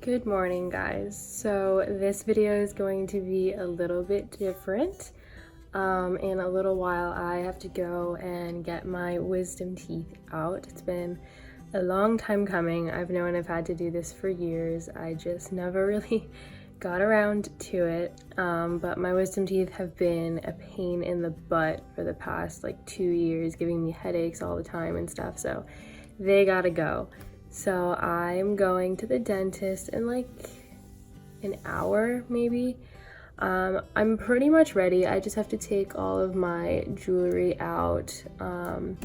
Good morning, guys. So this video is going to be a little bit different. In a little while I have to go and get my wisdom teeth out. It's been a long time coming. I've known I've had to do this for years. I just never really got around to it. But my wisdom teeth have been a pain in the butt for the past like 2 years, giving me headaches all the time and stuff. So they gotta go. So I'm going to the dentist in like an hour maybe. I'm pretty much ready. I just have to take all of my jewelry out. I don't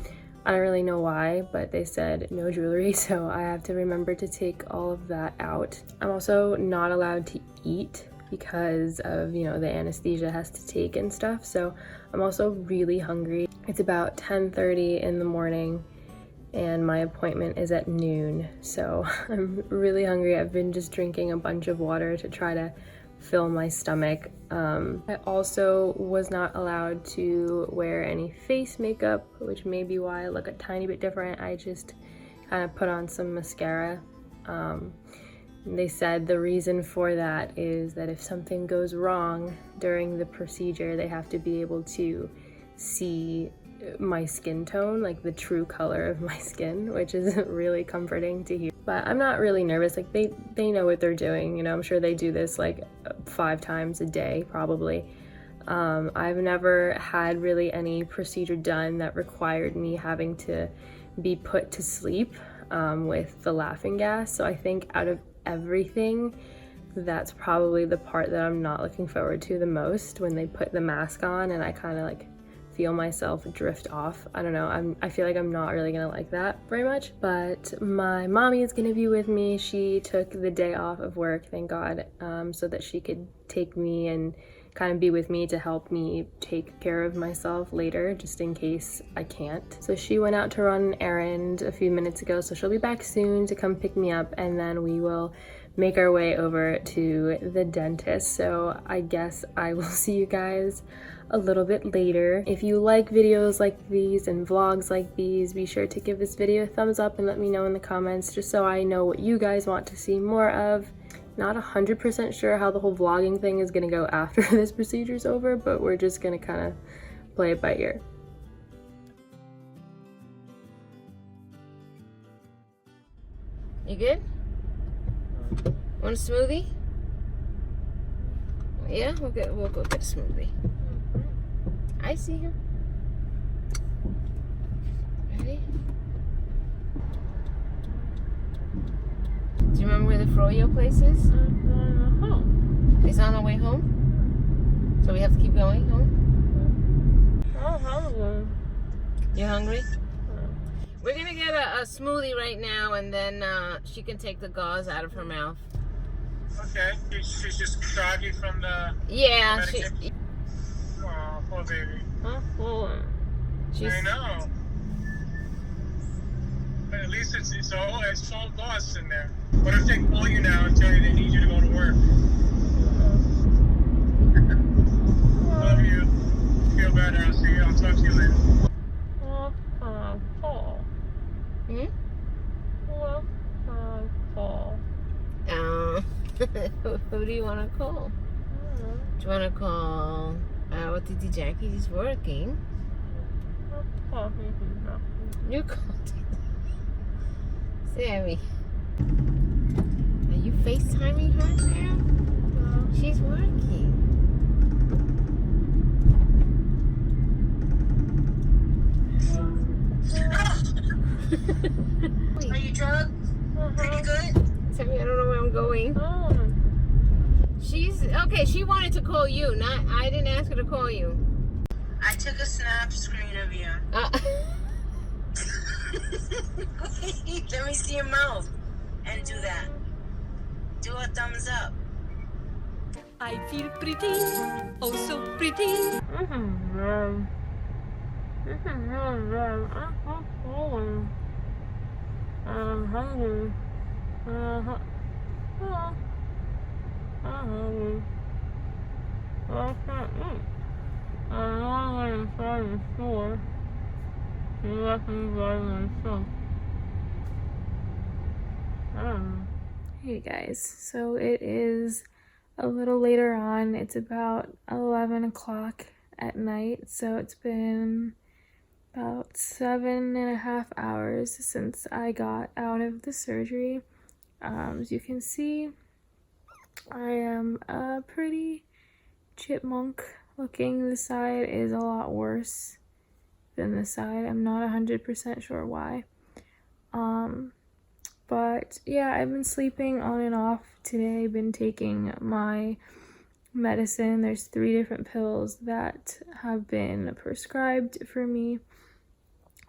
really know why, but they said no jewelry, so I have to remember to take all of that out. I'm also not allowed to eat because of, the anesthesia has to take and stuff. So I'm also really hungry. It's about 10:30 in the morning and my appointment is at noon, so I'm really hungry. I've been just drinking a bunch of water to try to fill my stomach. I also was not allowed to wear any face makeup, which may be why I look a tiny bit different. I just kind of put on some mascara. They said the reason for that is that if something goes wrong during the procedure, they have to be able to see my skin tone, like the true color of my skin, which is really comforting to hear. But I'm not really nervous. Like they know what they're doing. I'm sure they do this like 5 times a day probably. I've never had really any procedure done that required me having to be put to sleep with the laughing gas. So I think out of everything, that's probably the part that I'm not looking forward to the most, when they put the mask on and I kind of like feel myself drift off. I don't know, I feel like I'm not really gonna like that very much. But my mommy is gonna be with me. She took the day off of work, thank God, so that she could take me and kind of be with me to help me take care of myself later, just in case I can't. So she went out to run an errand a few minutes ago, so she'll be back soon to come pick me up, and then we will make our way over to the dentist. So I guess I will see you guys a little bit later. If you like videos like these and vlogs like these, be sure to give this video a thumbs up and let me know in the comments, just so I know what you guys want to see more of. Not 100% sure how the whole vlogging thing is gonna go after this procedure's over, but we're just gonna kind of play it by ear. You good? Want a smoothie? Yeah, we'll go get a smoothie. I see him. Ready? Do you remember where the froyo place is? Home. It's on our way home? So we have to keep going home? I'm hungry. You're hungry? We're gonna get a smoothie right now, and then she can take the gauze out of her mouth. Okay, she's just groggy from the... Yeah, Oh, poor baby. She's... I know. But at least it's all gauze in there. What if they call you now and tell you they need you to go to work? Love you. Feel better. I'll talk to you later. Who do you want to call? Do you want to call what did Jackie? He's working. You called Sammy. Are you FaceTiming her now? She's working. Are you drunk? Pretty good? Sammy, I don't know where I'm going. She's okay. She wanted to call you, not I didn't ask her to call you. I took a snap screen of you. Let me see your mouth and do that. Do a thumbs up. I feel pretty, oh so pretty. I'm hungry. I can't eat. I'm only inside the store. She left me by myself. I don't know. Hey guys, so it is a little later on. It's about 11 o'clock at night, so it's been about 7.5 hours since I got out of the surgery. As you can see, I am a pretty chipmunk looking. The side is a lot worse than the side. I'm not 100% sure why. But yeah, I've been sleeping on and off today. Been taking my medicine. There's 3 different pills that have been prescribed for me.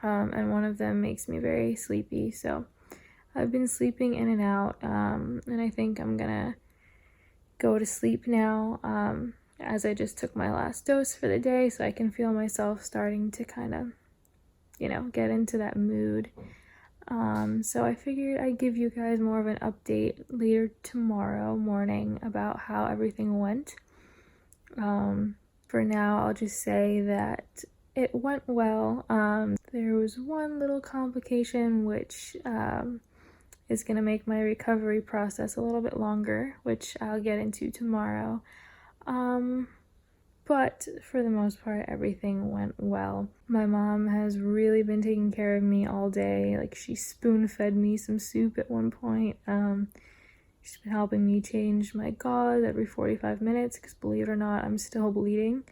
And one of them makes me very sleepy. So I've been sleeping in and out. And I think I'm gonna go to sleep now. As I just took my last dose for the day, so I can feel myself starting to kind of, get into that mood. So I figured I'd give you guys more of an update later tomorrow morning about how everything went. For now, I'll just say that it went well. There was one little complication which is going to make my recovery process a little bit longer, which I'll get into tomorrow. But for the most part, everything went well. My mom has really been taking care of me all day. Like, she spoon-fed me some soup at one point. She's been helping me change my gauze every 45 minutes because, believe it or not, I'm still bleeding.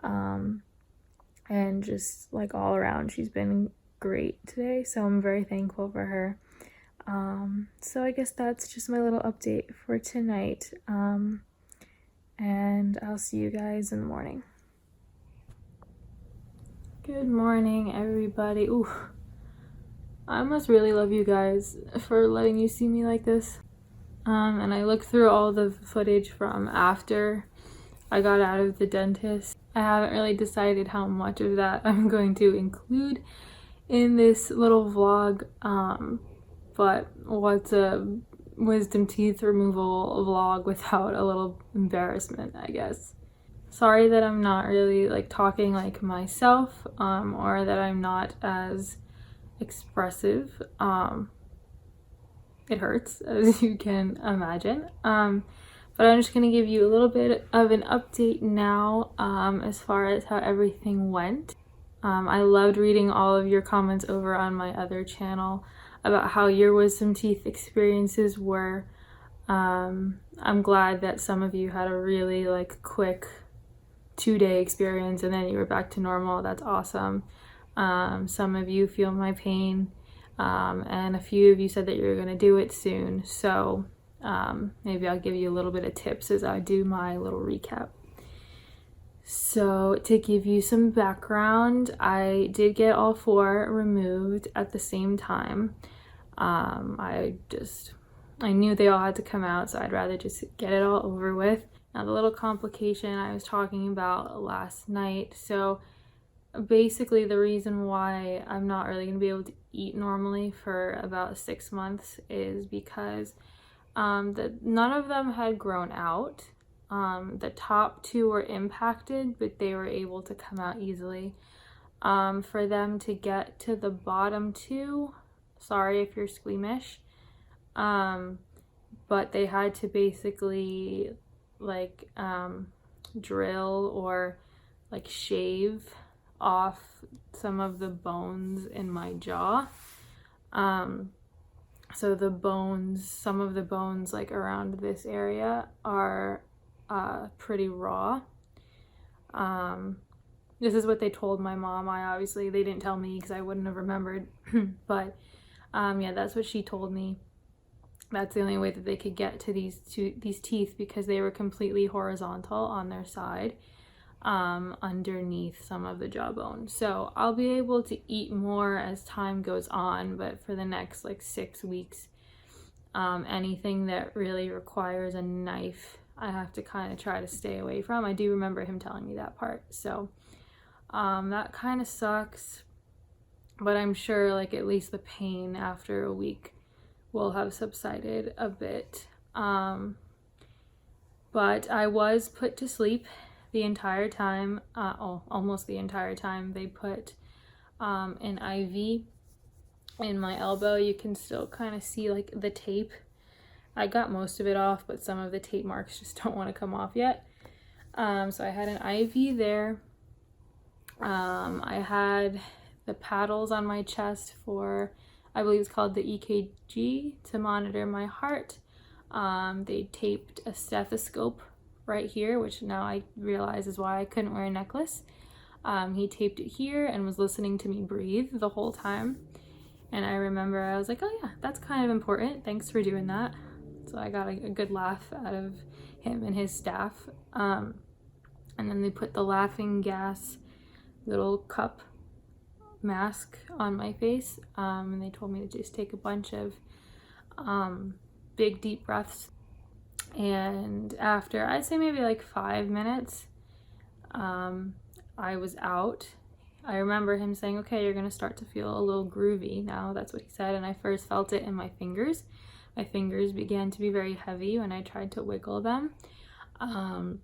And just, like, all around, she's been great today, so I'm very thankful for her. So I guess that's just my little update for tonight. And I'll see you guys in the morning. Good morning, everybody. Ooh, I must really love you guys for letting you see me like this. And I looked through all the footage from after I got out of the dentist. I haven't really decided how much of that I'm going to include in this little vlog, but what's a wisdom teeth removal vlog without a little embarrassment, I guess. Sorry that I'm not really like talking like myself, or that I'm not as expressive. It hurts, as you can imagine. But I'm just gonna give you a little bit of an update now, as far as how everything went. I loved reading all of your comments over on my other channel about how your wisdom teeth experiences were. I'm glad that some of you had a really quick 2-day experience and then you were back to normal. That's awesome. Some of you feel my pain, and a few of you said that you're gonna do it soon. So maybe I'll give you a little bit of tips as I do my little recap. So to give you some background, I did get all 4 removed at the same time. I knew they all had to come out, so I'd rather just get it all over with. Now the little complication I was talking about last night, so basically the reason why I'm not really going to be able to eat normally for about 6 months is because none of them had grown out. The top 2 were impacted, but they were able to come out easily. For them to get to the bottom 2, sorry if you're squeamish, but they had to basically drill or shave off some of the bones in my jaw. So the bones, some of the bones around this area are pretty raw. This is what they told my mom. They didn't tell me because I wouldn't have remembered. But yeah, that's what she told me. That's the only way that they could get to these teeth, because they were completely horizontal on their side, underneath some of the jawbone. So I'll be able to eat more as time goes on, but for the next 6 weeks, anything that really requires a knife, I have to kind of try to stay away from. I do remember him telling me that part. So that kind of sucks, but I'm sure at least the pain after a week will have subsided a bit. But I was put to sleep the entire time, almost the entire time. They put an IV in my elbow. You can still kind of see the tape I got most of it off, but some of the tape marks just don't want to come off yet. So I had an IV there. I had the paddles on my chest for, I believe it's called the EKG, to monitor my heart. They taped a stethoscope right here, which now I realize is why I couldn't wear a necklace. He taped it here and was listening to me breathe the whole time. And I remember I was like, oh yeah, that's kind of important. Thanks for doing that. So I got a good laugh out of him and his staff. And then they put the laughing gas little cup mask on my face. And they told me to just take a bunch of big deep breaths. And after, I'd say maybe like 5 minutes, I was out. I remember him saying, okay, you're gonna start to feel a little groovy now. That's what he said. And I first felt it in my fingers. My fingers began to be very heavy when I tried to wiggle them. And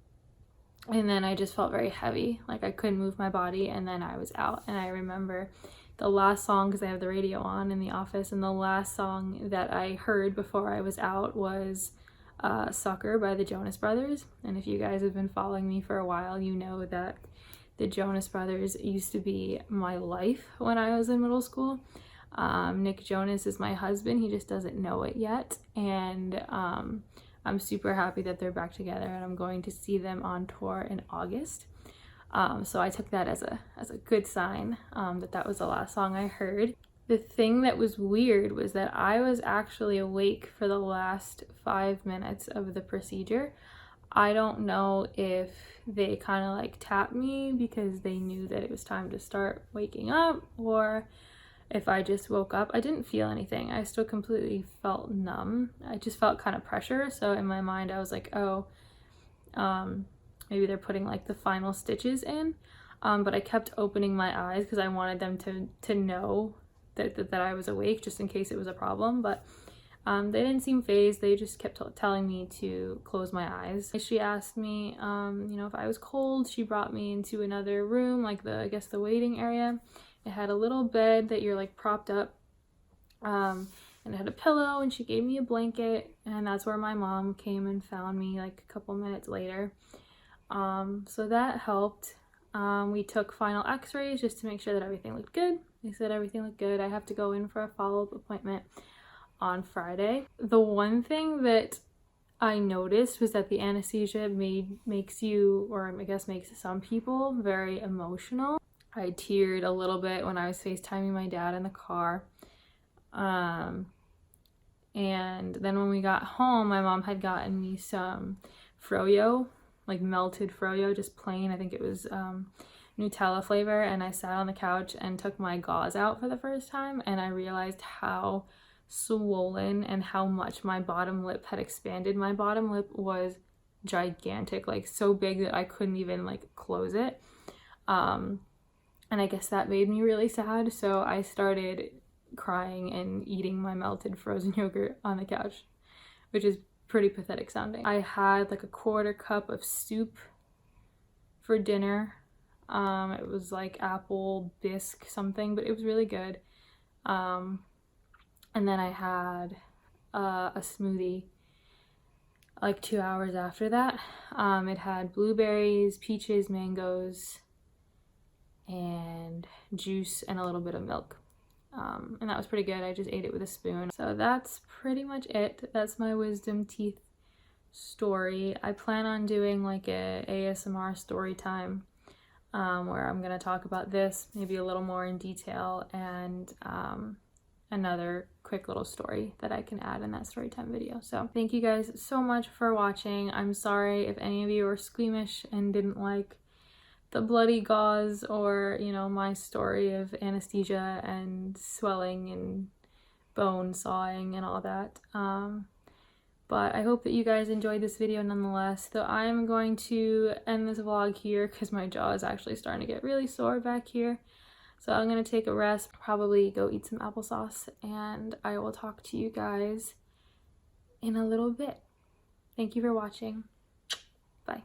then I just felt very heavy, like I couldn't move my body, and then I was out. And I remember the last song, because I have the radio on in the office, and the last song that I heard before I was out was Sucker by the Jonas Brothers. And if you guys have been following me for a while, you know that the Jonas Brothers used to be my life when I was in middle school. Nick Jonas is my husband. He just doesn't know it yet. And I'm super happy that they're back together, and I'm going to see them on tour in August. So I took that as a good sign that was the last song I heard. The thing that was weird was that I was actually awake for the last 5 minutes of the procedure. I don't know if they kind of like tapped me because they knew that it was time to start waking up, or if I just woke up. I didn't feel anything. I still completely felt numb. I just felt kind of pressure. So in my mind, I was like, oh, maybe they're putting like the final stitches in. But I kept opening my eyes because I wanted them to know that I was awake, just in case it was a problem. But they didn't seem fazed. They just kept telling me to close my eyes. She asked me, if I was cold. She brought me into another room, like I guess the waiting area. It had a little bed that you're like propped up, and it had a pillow, and she gave me a blanket, and that's where my mom came and found me like a couple minutes later. So that helped. We took final x-rays just to make sure that everything looked good. They said everything looked good. I have to go in for a follow-up appointment on Friday. The one thing that I noticed was that the anesthesia makes you, or I guess makes some people, very emotional. I teared a little bit when I was FaceTiming my dad in the car. And then when we got home, my mom had gotten me some froyo, like melted froyo, just plain. I think it was Nutella flavor. And I sat on the couch and took my gauze out for the first time, and I realized how swollen and how much my bottom lip had expanded. My bottom lip was gigantic, like so big that I couldn't even like close it. And I guess that made me really sad, so I started crying and eating my melted frozen yogurt on the couch, which is pretty pathetic sounding. I had like a 1/4 cup of soup for dinner. It was like apple bisque something, but it was really good. And then I had a smoothie like 2 hours after that. It had blueberries, peaches, mangoes, and juice, and a little bit of milk. And that was pretty good. I just ate it with a spoon. So that's pretty much it. That's my wisdom teeth story. I plan on doing like a ASMR story time where I'm going to talk about this maybe a little more in detail, and another quick little story that I can add in that story time video. So thank you guys so much for watching. I'm sorry if any of you were squeamish and didn't like the bloody gauze, or my story of anesthesia and swelling and bone sawing and all that. But I hope that you guys enjoyed this video nonetheless. So I'm going to end this vlog here because my jaw is actually starting to get really sore back here. So I'm going to take a rest, probably go eat some applesauce, and I will talk to you guys in a little bit. Thank you for watching. Bye.